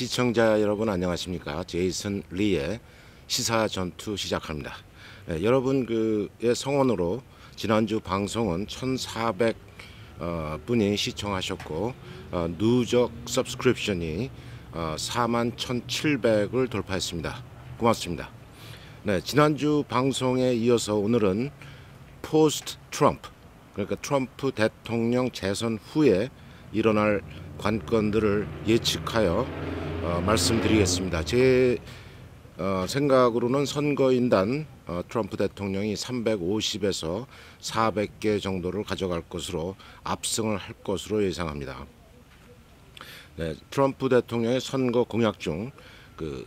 시청자 여러분 안녕하십니까? 제이슨 리의 시사 전투 시작합니다. 여러분 그의 성원으로 지난주 방송은 1,400 분이 시청하셨고 누적 서브스크립션이 41,700을 돌파했습니다. 고맙습니다. 네, 지난주 방송에 이어서 오늘은 포스트 트럼프, 그러니까 트럼프 대통령 재선 후에 일어날 관건들을 예측하여 말씀드리겠습니다. 제 생각으로는 선거인단 트럼프 대통령이 350에서 400개 정도를 가져갈 것으로 압승을 할 것으로 예상합니다. 네, 트럼프 대통령의 선거 공약 중 그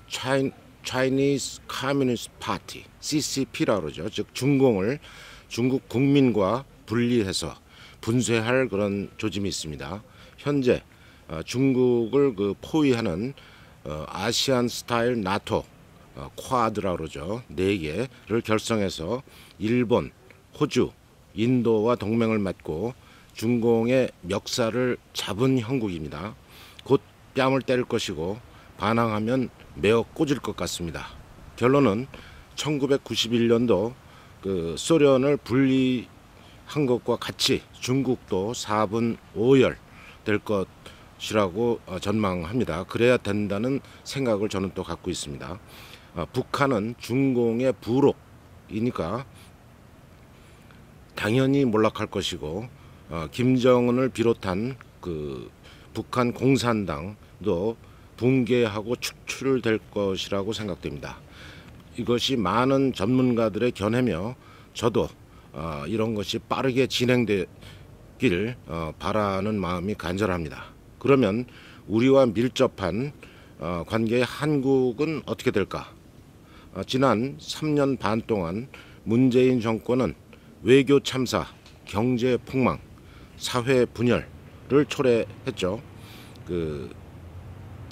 Chinese Communist Party (CCP라고 그러죠). 즉 중공을 중국 국민과 분리해서 분쇄할 그런 조짐이 있습니다. 현재 중국을 포위하는 아시안 스타일 나토 쿼드라고 그러죠. 4개를 결성해서 일본, 호주, 인도와 동맹을 맺고 중공의 멱살을 잡은 형국입니다. 곧 뺨을 때릴 것이고 반항하면 매어 꽂을 것 같습니다. 결론은 1991년도 소련을 분리한 것과 같이 중국도 4분 5열 될 것이라고 전망합니다. 그래야 된다는 생각을 저는 또 갖고 있습니다. 북한은 중공의 부록이니까 당연히 몰락할 것이고 김정은을 비롯한 북한 공산당도 붕괴하고 축출될 것이라고 생각됩니다. 이것이 많은 전문가들의 견해며 저도 이런 것이 빠르게 진행되길 바라는 마음이 간절합니다. 그러면 우리와 밀접한 관계의 한국은 어떻게 될까? 지난 3년 반 동안 문재인 정권은 외교 참사, 경제 폭망, 사회 분열을 초래했죠.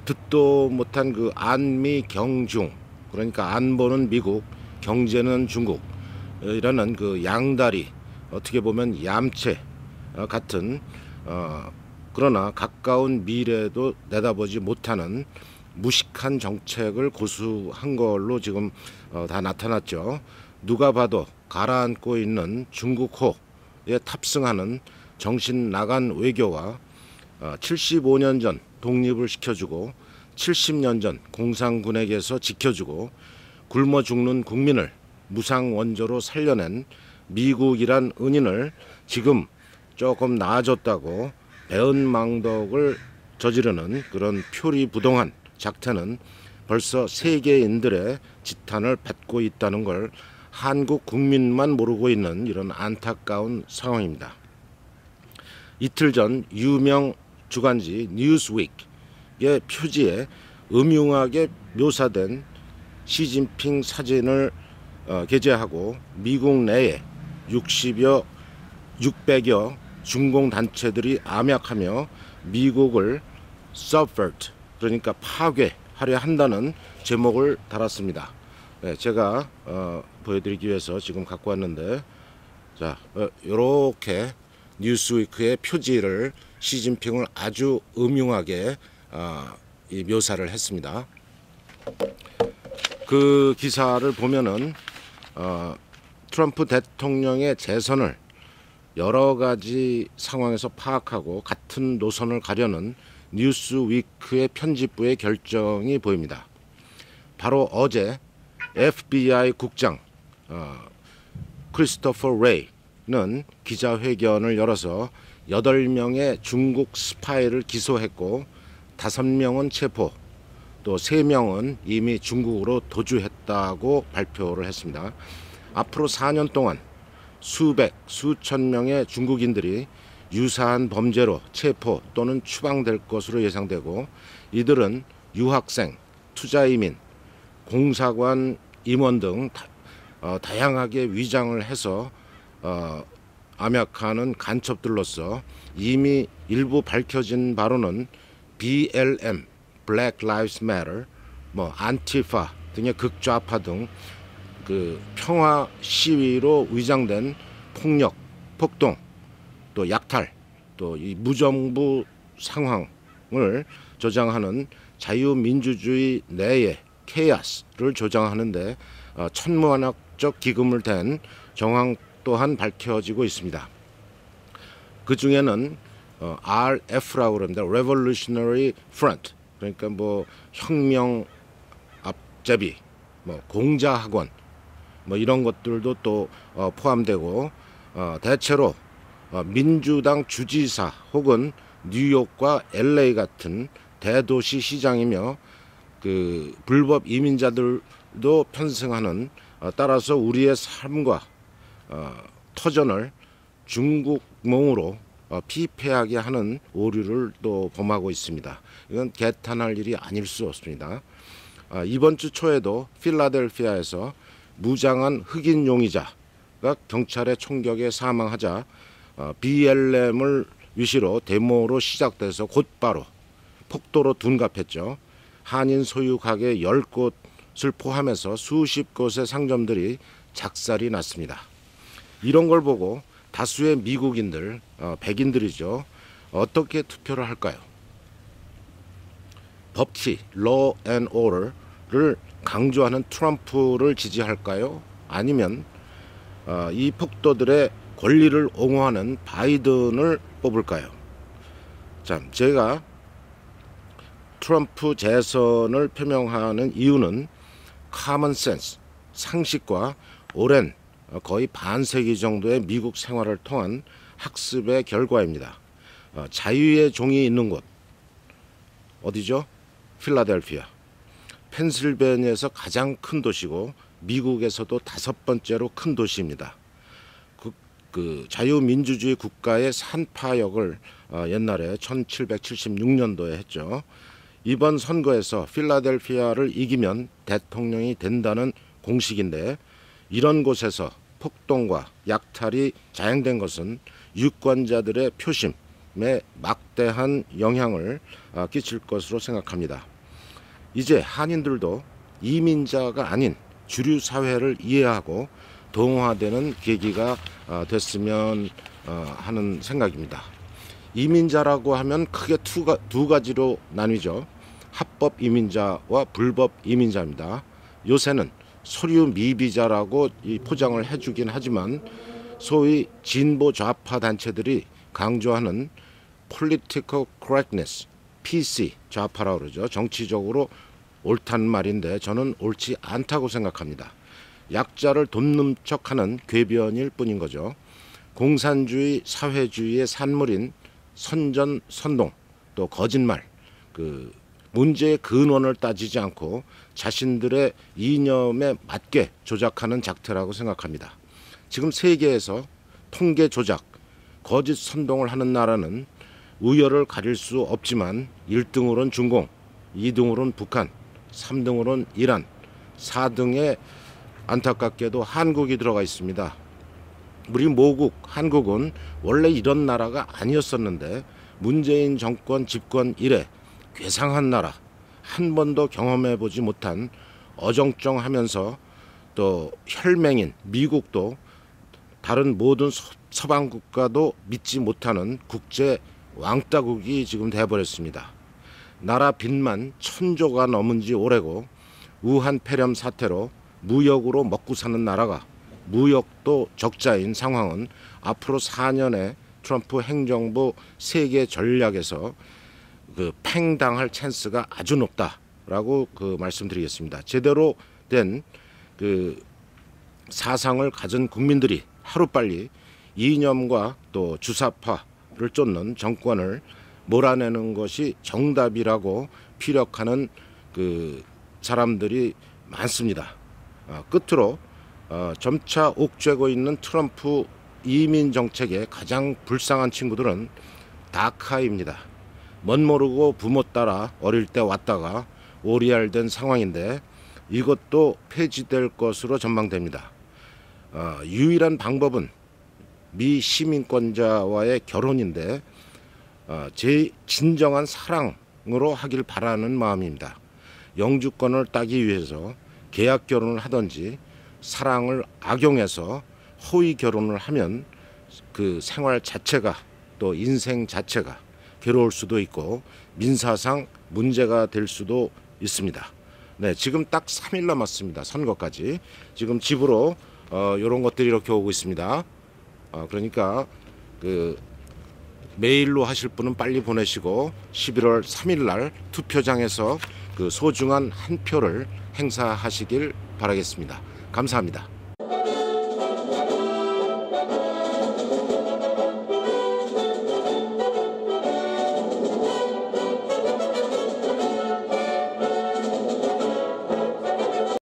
듣도 못한 안미 경중, 그러니까 안보는 미국, 경제는 중국 이라는 양다리, 어떻게 보면 얌체 같은 그러나 가까운 미래도 내다보지 못하는 무식한 정책을 고수한 걸로 지금 다 나타났죠. 누가 봐도 가라앉고 있는 중국호에 탑승하는 정신 나간 외교와 75년 전 독립을 시켜주고 70년 전 공산군에게서 지켜주고 굶어 죽는 국민을 무상 원조로 살려낸 미국이란 은인을 지금 조금 나아졌다고 배은망덕을 저지르는 그런 표리부동한 작태는 벌써 세계인들의 지탄을 받고 있다는 걸 한국 국민만 모르고 있는 이런 안타까운 상황입니다. 이틀 전 유명 주간지 뉴스위크의 표지에 음흉하게 묘사된 시진핑 사진을 게재하고 미국 내에 600여 중공단체들이 암약하며 미국을 subvert, 그러니까 파괴하려 한다는 제목을 달았습니다. 네, 제가 보여드리기 위해서 지금 갖고 왔는데, 자, 이렇게 뉴스위크의 표지를 시진핑을 아주 음흉하게 이 묘사를 했습니다. 그 기사를 보면은 트럼프 대통령의 재선을 여러 가지 상황에서 파악하고 같은 노선을 가려는 뉴스위크의 편집부의 결정이 보입니다. 바로 어제 FBI 국장 크리스토퍼 레이는 기자회견을 열어서 8명의 중국 스파이를 기소했고 5명은 체포, 또 3명은 이미 중국으로 도주했다고 발표를 했습니다. 앞으로 4년 동안 수천 명의 중국인들이 유사한 범죄로 체포 또는 추방될 것으로 예상되고, 이들은 유학생, 투자이민, 공사관 임원 등 다양하게 위장을 해서 암약하는 간첩들로서 이미 일부 밝혀진 바로는 BLM, Black Lives Matter, 안티파 등의 극좌파 등 평화 시위로 위장된 폭력, 폭동, 또 약탈, 또 이 무정부 상황을 조장하는 자유민주주의 내의 케이아스를 조장하는데 천문학적 기금을 댄 정황 또한 밝혀지고 있습니다. 그 중에는 RF라고 합니다. Revolutionary Front. 그러니까 뭐 혁명 앞제비, 뭐 공자학원, 뭐 이런 것들도 또 포함되고 대체로 민주당 주지사 혹은 뉴욕과 LA 같은 대도시 시장이며 그 불법 이민자들도 편승하는 따라서 우리의 삶과 터전을 중국몽으로 피폐하게 하는 오류를 또 범하고 있습니다. 이건 개탄할 일이 아닐 수 없습니다. 이번 주 초에도 필라델피아에서 무장한 흑인 용의자가 경찰의 총격에 사망하자 BLM을 위시로 데모로 시작돼서 곧바로 폭도로 둔갑했죠. 한인 소유 가게 10곳을 포함해서 수십 곳의 상점들이 작살이 났습니다. 이런 걸 보고 다수의 미국인들, 백인들이죠. 어떻게 투표를 할까요? 법치, law and order를 강조하는 트럼프를 지지할까요? 아니면 이 폭도들의 권리를 옹호하는 바이든을 뽑을까요? 참, 제가 트럼프 재선을 표명하는 이유는 common sense, 상식과 오랜 거의 반세기 정도의 미국 생활을 통한 학습의 결과입니다. 자유의 종이 있는 곳 어디죠? 필라델피아. 펜실베니아에서 가장 큰 도시고 미국에서도 5번째로 큰 도시입니다. 그 자유민주주의 국가의 산파역을 옛날에 1776년도에 했죠. 이번 선거에서 필라델피아를 이기면 대통령이 된다는 공식인데 이런 곳에서 폭동과 약탈이 자행된 것은 유권자들의 표심에 막대한 영향을 끼칠 것으로 생각합니다. 이제 한인들도 이민자가 아닌 주류 사회를 이해하고 동화되는 계기가 됐으면 하는 생각입니다. 이민자라고 하면 크게 두 가지로 나뉘죠. 합법 이민자와 불법 이민자입니다. 요새는 서류 미비자라고 포장을 해주긴 하지만 소위 진보 좌파 단체들이 강조하는 Political Correctness, PC, 좌파라고 그러죠. 정치적으로 옳다는 말인데 저는 옳지 않다고 생각합니다. 약자를 돕는 척하는 궤변일 뿐인 거죠. 공산주의, 사회주의의 산물인 선전선동, 또 거짓말, 그 문제의 근원을 따지지 않고 자신들의 이념에 맞게 조작하는 작태라고 생각합니다. 지금 세계에서 통계 조작, 거짓 선동을 하는 나라는 우열을 가릴 수 없지만 1등으로는 중공, 2등으로는 북한, 3등으로는 이란, 4등에 안타깝게도 한국이 들어가 있습니다. 우리 모국 한국은 원래 이런 나라가 아니었었는데 문재인 정권 집권 이래 괴상한 나라, 한 번도 경험해보지 못한 어정쩡하면서 또 혈맹인 미국도 다른 모든 서방 국가도 믿지 못하는 국제 왕따국이 지금 돼버렸습니다. 나라 빚만 1000조가 넘은 지 오래고 우한 폐렴 사태로 무역으로 먹고 사는 나라가 무역도 적자인 상황은 앞으로 4년의 트럼프 행정부 세계 전략에서 그 팽당할 찬스가 아주 높다라고 말씀드리겠습니다. 제대로 된 그 사상을 가진 국민들이 하루빨리 이념과 또 주사파를 쫓는 정권을 몰아내는 것이 정답이라고 피력하는 그 사람들이 많습니다. 끝으로 점차 옥죄고 있는 트럼프 이민 정책의 가장 불쌍한 친구들은 다카입니다. 멋모르고 부모 따라 어릴 때 왔다가 오리알된 상황인데 이것도 폐지될 것으로 전망됩니다. 유일한 방법은 미 시민권자와의 결혼인데 제 진정한 사랑으로 하길 바라는 마음입니다. 영주권을 따기 위해서 계약 결혼을 하든지 사랑을 악용해서 허위 결혼을 하면 그 생활 자체가 또 인생 자체가 괴로울 수도 있고 민사상 문제가 될 수도 있습니다. 네, 지금 딱 3일 남았습니다. 선거까지. 지금 집으로 이런 것들이 이렇게 오고 있습니다. 그러니까 그 메일로 하실 분은 빨리 보내시고 11월 3일 날 투표장에서 그 소중한 한 표를 행사하시길 바라겠습니다. 감사합니다.